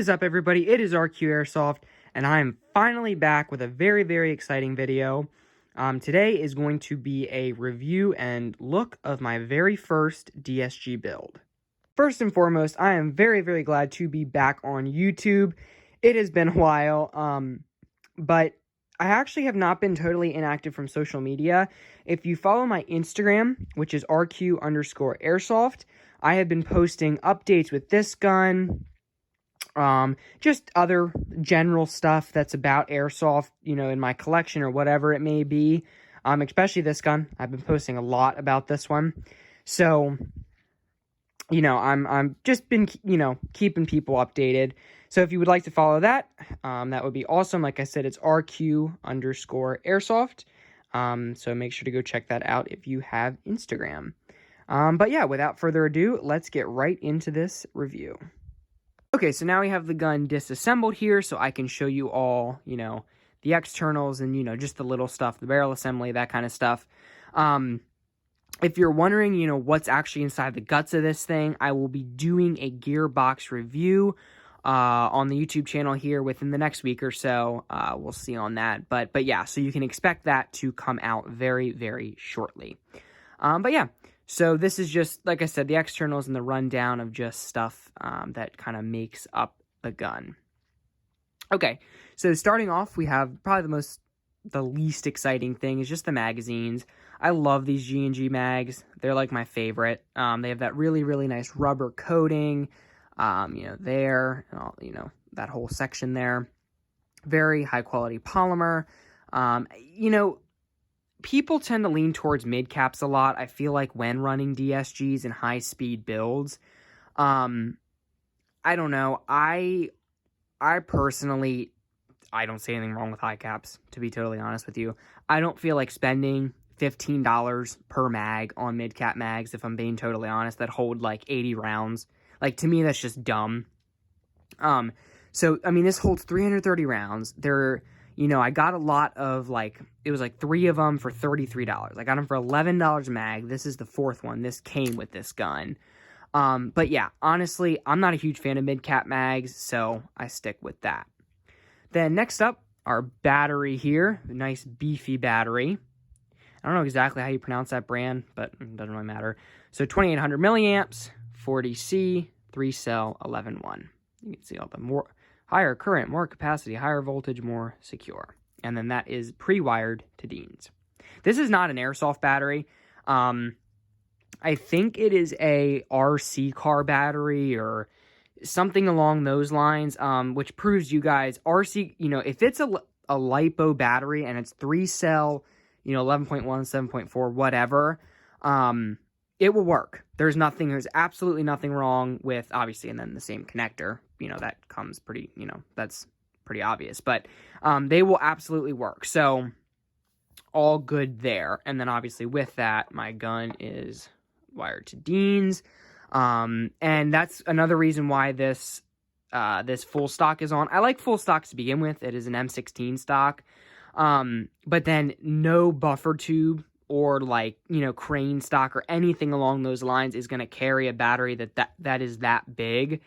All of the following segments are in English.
What is up, everybody? It is RQ Airsoft, and I am finally back with a very, very exciting video. Today is going to be a review and look of my very first DSG build. First and foremost, I am very, very glad to be back on YouTube. It has been a while, but I actually have not been totally inactive from social media. If you follow my Instagram, which is RQ_Airsoft, I have been posting updates with this gun, just other general stuff that's about Airsoft, in my collection or whatever it may be, especially this gun. I've been posting a lot about this one. So, I'm just been, keeping people updated. So if you would like to follow that, that would be awesome. Like I said, it's RQ_Airsoft. So make sure to go check that out if you have Instagram. But yeah, without further ado, let's get right into this review. Okay, so now we have the gun disassembled here, so I can show you all, the externals and, just the little stuff, the barrel assembly, that kind of stuff. If you're wondering, what's actually inside the guts of this thing, I will be doing a gearbox review on the YouTube channel here within the next week or so. We'll see on that. But yeah, so you can expect that to come out very, very shortly. But yeah. So this is just, like I said, the externals and the rundown of just stuff that kind of makes up the gun. Okay, so starting off, we have probably the least exciting thing is just the magazines. I love these G&G mags. They're like my favorite. They have that really, really nice rubber coating, there, and all, that whole section there. Very high quality polymer. People tend to lean towards mid caps a lot. I feel like when running DSGs and high speed builds, I don't know. I personally, I don't see anything wrong with high caps, to be totally honest with you. I don't feel like spending $15 per mag on mid cap mags, if I'm being totally honest, that hold like 80 rounds. Like, to me, that's just dumb. So, I mean, this holds 330 rounds. I got a lot of, it was 3 of them for $33. I got them for $11 a mag. This is the 4th one. This came with this gun. But yeah, honestly, I'm not a huge fan of mid-cap mags, so I stick with that. Then next up, our battery here. A nice beefy battery. I don't know exactly how you pronounce that brand, but it doesn't really matter. So 2800 milliamps, 40C, 3-cell, 11-1. You can see all the higher current, more capacity, higher voltage, more secure. And then that is pre-wired to Dean's. This is not an Airsoft battery. I think it is a RC car battery or something along those lines, which proves you guys, RC, if it's a LiPo battery and it's 3-cell, 11.1, 7.4, whatever, it will work. There's absolutely nothing wrong with, obviously, and then the same connector, that comes pretty, that's pretty obvious, but they will absolutely work. So all good there. And then obviously with that, my gun is wired to Dean's. And that's another reason why this full stock is on. I like full stock to begin with. It is an M16 stock. But then no buffer tube or crane stock or anything along those lines is going to carry a battery that is that big.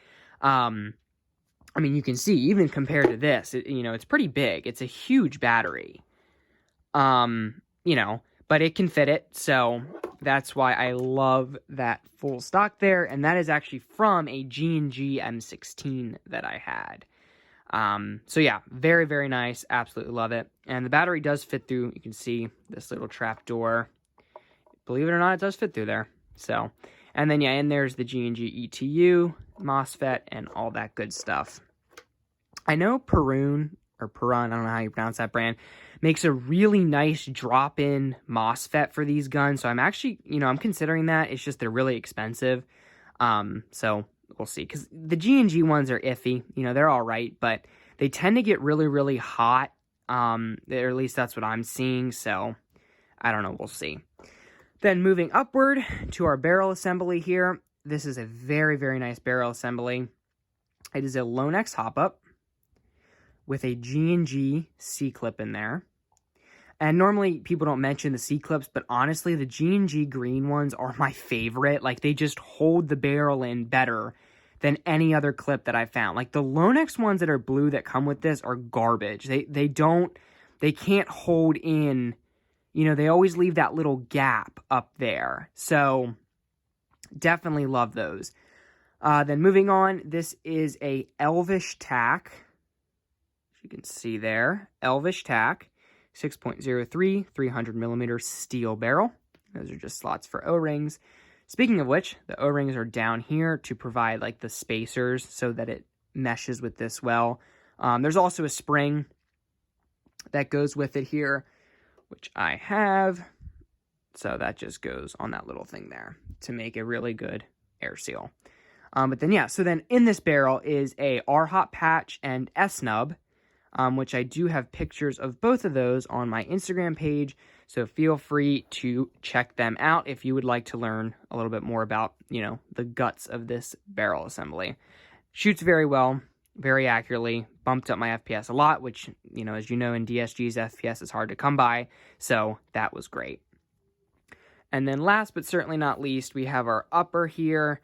I mean, you can see, even compared to this, it's pretty big. It's a huge battery. But it can fit it, so that's why I love that full stock there, and that is actually from a G&G M16 that I had. So yeah, very, very nice. Absolutely love it. And the battery does fit through, you can see this little trap door. Believe it or not, it does fit through there. So, and then yeah, and there's the G&G ETU, MOSFET, and all that good stuff. I know Perun, I don't know how you pronounce that brand, makes a really nice drop-in MOSFET for these guns. So I'm actually, I'm considering that. It's just they're really expensive. So we'll see. Because the G&G ones are iffy. They're all right, but they tend to get really, really hot. Or at least that's what I'm seeing. So I don't know. We'll see. Then moving upward to our barrel assembly here. This is a very, very nice barrel assembly. It is a Lone X hop-up with a G&G C-clip in there. And normally people don't mention the C-clips, but honestly, the G&G green ones are my favorite. Like, they just hold the barrel in better than any other clip that I found. Like the Lonex ones that are blue that come with this are garbage. They can't hold in, you know, they always leave that little gap up there. So definitely love those. Then moving on, this is a Elvish tack. As you can see there, Elvish tack, 6.03, 300 millimeter steel barrel. Those are just slots for O-rings. Speaking of which, the O-rings are down here to provide like the spacers so that it meshes with this well. There's also a spring that goes with it here, which I have. So that just goes on that little thing there to make a really good air seal. But then, yeah, so then in this barrel is a R-Hop patch and S-nub, which I do have pictures of both of those on my Instagram page. So feel free to check them out if you would like to learn a little bit more about, you know, the guts of this barrel assembly. Shoots very well, very accurately, bumped up my FPS a lot, which, you know, as you know, in DSG's FPS is hard to come by. So that was great. And then last but certainly not least, we have our upper here,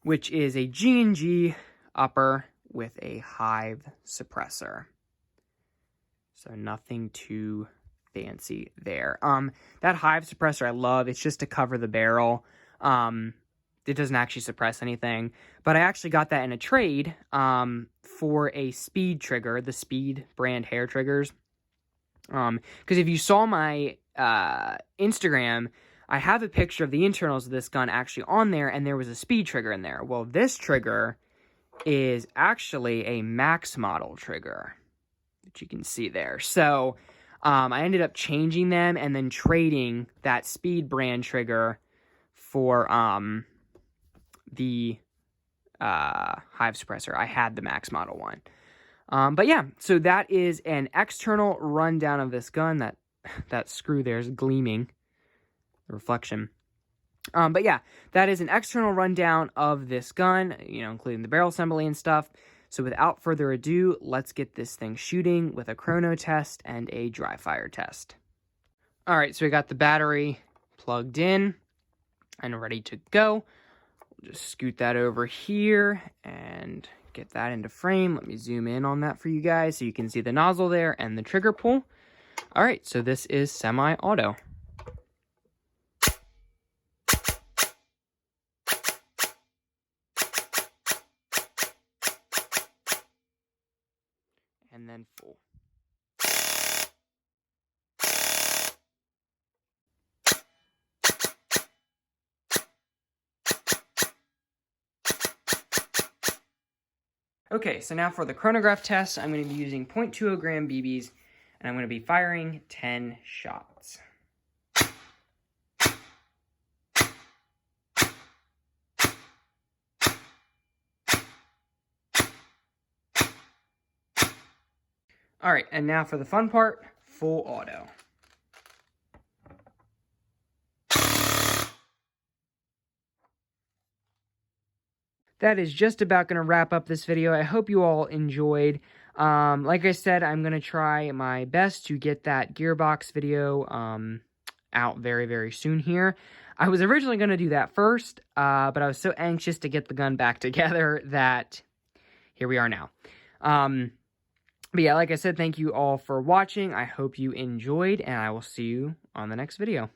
which is a G&G upper with a hive suppressor. So nothing too fancy there. That hive suppressor I love. It's just to cover the barrel. It doesn't actually suppress anything. But I actually got that in a trade for a Speed trigger, the Speed brand hair triggers. Because if you saw my Instagram, I have a picture of the internals of this gun actually on there, and there was a Speed trigger in there. Well, this trigger is actually a Max model trigger, which you can see there. So I ended up changing them and then trading that Speed brand trigger for the hive suppressor. I had the Max model one. But yeah, so that is an external rundown of this gun. That screw there is gleaming. Reflection. But yeah, that is an external rundown of this gun, you know, including the barrel assembly and stuff. So without further ado, let's get this thing shooting with a chrono test and a dry fire test. All right, so we got the battery plugged in and ready to go. We'll just scoot that over here and get that into frame. Let me zoom in on that for you guys so you can see the nozzle there and the trigger pull. All right, so this is semi-auto. And then full. Okay, so now for the chronograph test, I'm going to be using 0.20 gram BBs, and I'm going to be firing 10 shots. All right, and now for the fun part, full auto. That is just about going to wrap up this video. I hope you all enjoyed. Like I said, I'm going to try my best to get that gearbox video out very, very soon here. I was originally going to do that first, but I was so anxious to get the gun back together that here we are now. But yeah, like I said, thank you all for watching. I hope you enjoyed, and I will see you on the next video.